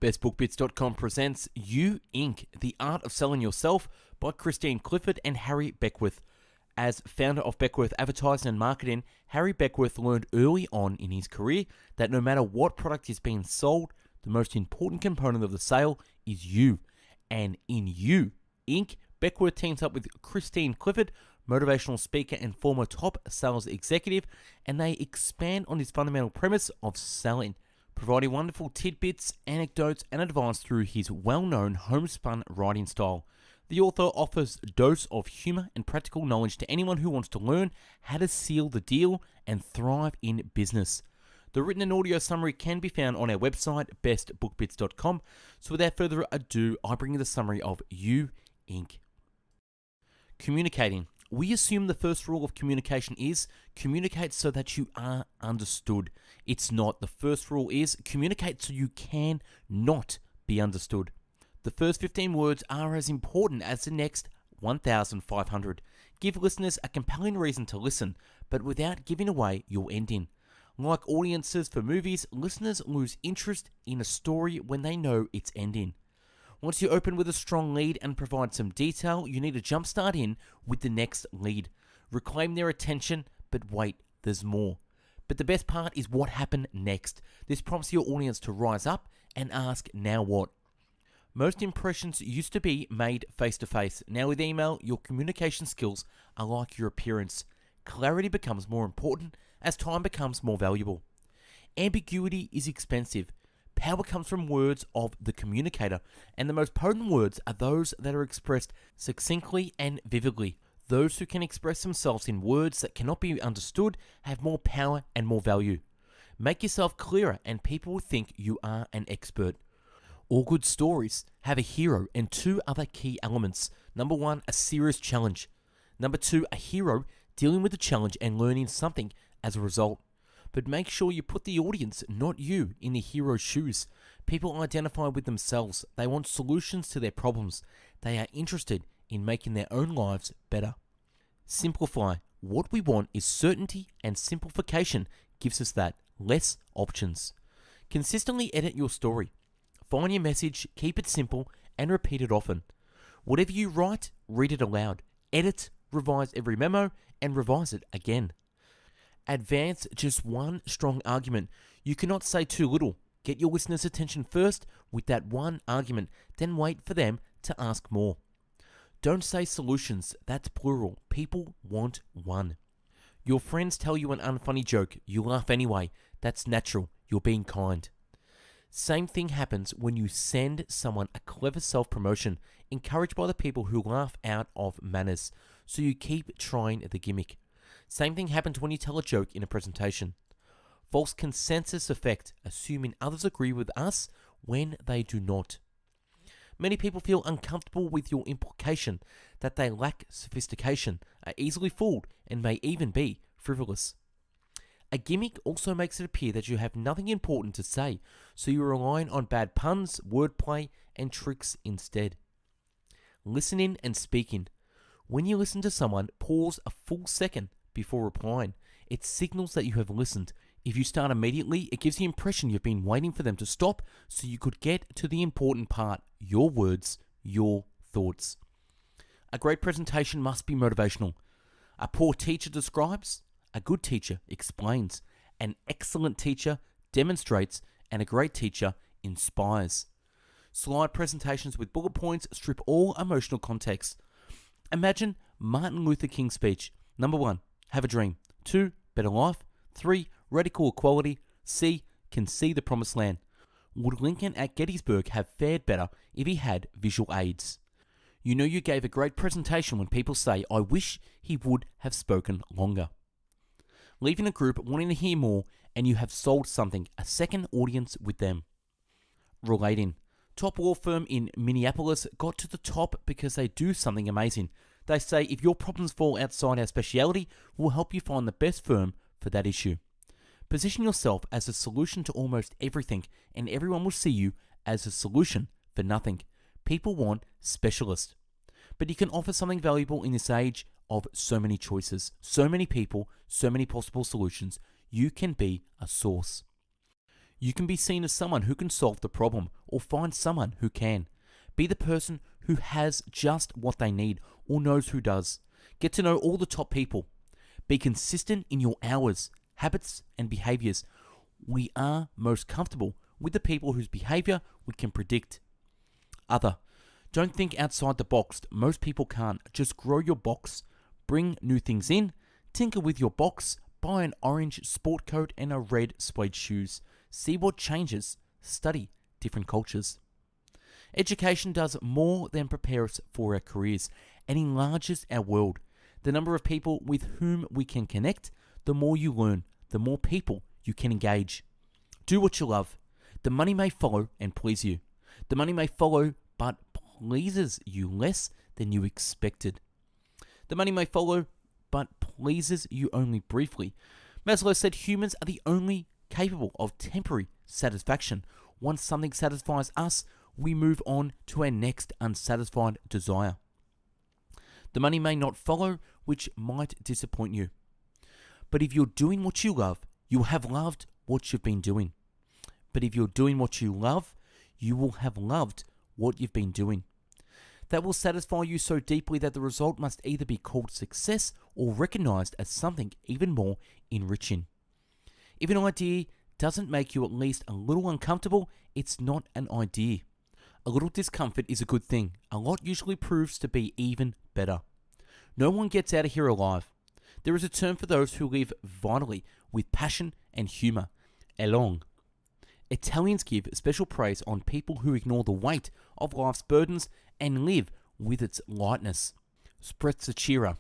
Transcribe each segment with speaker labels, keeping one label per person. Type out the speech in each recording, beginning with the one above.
Speaker 1: BestBookBits.com presents You Inc., The Art of Selling Yourself by Christine Clifford and Harry Beckwith. As founder of Beckwith Advertising and Marketing, Harry Beckwith learned early on in his career that no matter what product is being sold, the most important component of the sale is you. And in You Inc., Beckwith teams up with Christine Clifford, motivational speaker and former top sales executive, and they expand on this fundamental premise of selling, providing wonderful tidbits, anecdotes, and advice through his well-known homespun writing style. The author offers a dose of humor and practical knowledge to anyone who wants to learn how to seal the deal and thrive in business. The written and audio summary can be found on our website, bestbookbits.com. So without further ado, I bring you the summary of You Inc. Communicating. We assume the first rule of communication is communicate so that you are understood. It's not. The first rule is communicate so you can not be understood. The first 15 words are as important as the next 1,500. Give listeners a compelling reason to listen, but without giving away your ending. Like audiences for movies, listeners lose interest in a story when they know its ending. Once you open with a strong lead and provide some detail, you need to jumpstart in with the next lead. Reclaim their attention, but wait, there's more. But the best part is what happened next. This prompts your audience to rise up and ask, now what? Most impressions used to be made face-to-face. Now with email, your communication skills are like your appearance. Clarity becomes more important as time becomes more valuable. Ambiguity is expensive. Power comes from words of the communicator, and the most potent words are those that are expressed succinctly and vividly. Those who can express themselves in words that cannot be understood have more power and more value. Make yourself clearer, and people will think you are an expert. All good stories have a hero and two other key elements. Number one, a serious challenge. Number two, a hero dealing with the challenge and learning something as a result. But make sure you put the audience, not you, in the hero's shoes. People identify with themselves. They want solutions to their problems. They are interested in making their own lives better. Simplify. What we want is certainty, and simplification gives us that. Less options. Consistently edit your story. Find your message, keep it simple, and repeat it often. Whatever you write, read it aloud. Edit, revise every memo, and revise it again. Advance just one strong argument. You cannot say too little. Get your listeners' attention first with that one argument, then wait for them to ask more. Don't say solutions, that's plural. People want one. Your friends tell you an unfunny joke, you laugh anyway. That's natural, you're being kind. Same thing happens when you send someone a clever self-promotion, encouraged by the people who laugh out of manners, so you keep trying the gimmick. Same thing happens when you tell a joke in a presentation. False consensus effect, assuming others agree with us when they do not. Many people feel uncomfortable with your implication that they lack sophistication, are easily fooled, and may even be frivolous. A gimmick also makes it appear that you have nothing important to say, so you're relying on bad puns, wordplay, and tricks instead. Listening and speaking. When you listen to someone, pause a full second before replying. It signals that you have listened. If you start immediately, it gives the impression you've been waiting for them to stop so you could get to the important part, your words, your thoughts. A great presentation must be motivational. A poor teacher describes, a good teacher explains, an excellent teacher demonstrates, and a great teacher inspires. Slide presentations with bullet points strip all emotional context. Imagine Martin Luther King's speech. Number 1, have a dream. 2, better life. 3, radical equality. C, can see the promised land. Would Lincoln at Gettysburg have fared better if he had visual aids? You know you gave a great presentation when people say, I wish he would have spoken longer. Leaving a group wanting to hear more, and you have sold something, a second audience with them. Relating. Top law firm in Minneapolis got to the top because they do something amazing. They say if your problems fall outside our speciality, we'll help you find the best firm for that issue. Position yourself as a solution to almost everything, and everyone will see you as a solution for nothing. People want specialists. But you can offer something valuable in this age of so many choices, so many people, so many possible solutions. You can be a source. You can be seen as someone who can solve the problem or find someone who can. Be the person who has just what they need or knows who does. Get to know all the top people. Be consistent in your hours, habits, and behaviors. We are most comfortable with the people whose behavior we can predict. Other. Don't think outside the box. Most people can't. Just grow your box. Bring new things in. Tinker with your box. Buy an orange sport coat and a red suede shoes. See what changes. Study different cultures. Education does more than prepare us for our careers and enlarges our world. The number of people with whom we can connect, the more you learn, the more people you can engage. Do what you love. The money may follow and please you. The money may follow but pleases you less than you expected. The money may follow but pleases you only briefly. Maslow said humans are the only capable of temporary satisfaction. Once something satisfies us, we move on to our next unsatisfied desire. The money may not follow, which might disappoint you. But if you're doing what you love, you'll have loved what you've been doing. But if you're doing what you love, you will have loved what you've been doing. That will satisfy you so deeply that the result must either be called success or recognized as something even more enriching. If an idea doesn't make you at least a little uncomfortable, it's not an idea. A little discomfort is a good thing. A lot usually proves to be even better. No one gets out of here alive. There is a term for those who live vitally with passion and humor. Elong. Italians give special praise on people who ignore the weight of life's burdens and live with its lightness. Sprezzatura.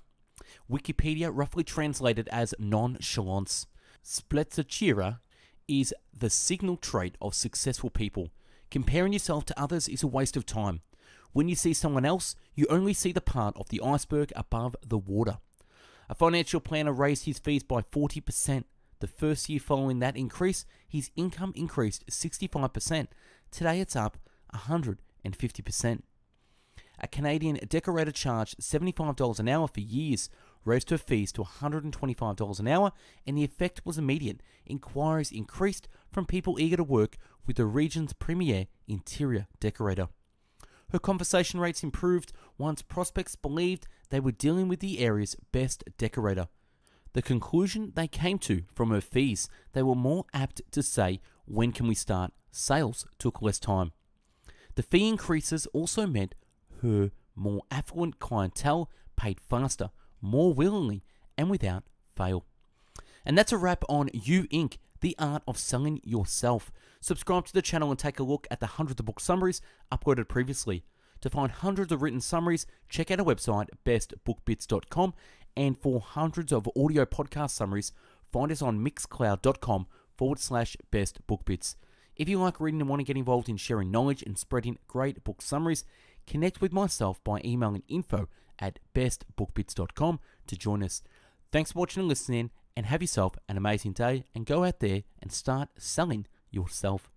Speaker 1: Wikipedia roughly translated as nonchalance. Sprezzatura is the signal trait of successful people. Comparing yourself to others is a waste of time. When you see someone else, you only see the part of the iceberg above the water. A financial planner raised his fees by 40%. The first year following that increase, his income increased 65%. Today it's up 150%. A Canadian decorator charged $75 an hour for years, raised her fees to $125 an hour, and the effect was immediate. Inquiries increased from people eager to work with the region's premier interior decorator. Her conversation rates improved once prospects believed they were dealing with the area's best decorator. The conclusion they came to from her fees, they were more apt to say, "When can we start?" Sales took less time. The fee increases also meant her more affluent clientele paid faster, more willingly, and without fail. And that's a wrap on You Inc., the art of selling yourself. Subscribe to the channel and take a look at the hundreds of book summaries uploaded previously. To find hundreds of written summaries, check out our website, bestbookbits.com, and for hundreds of audio podcast summaries, find us on mixcloud.com/bestbookbits. If you like reading and want to get involved in sharing knowledge and spreading great book summaries, connect with myself by emailing info@bestbookbits.com to join us. Thanks for watching and listening, and have yourself an amazing day, and go out there and start selling yourself.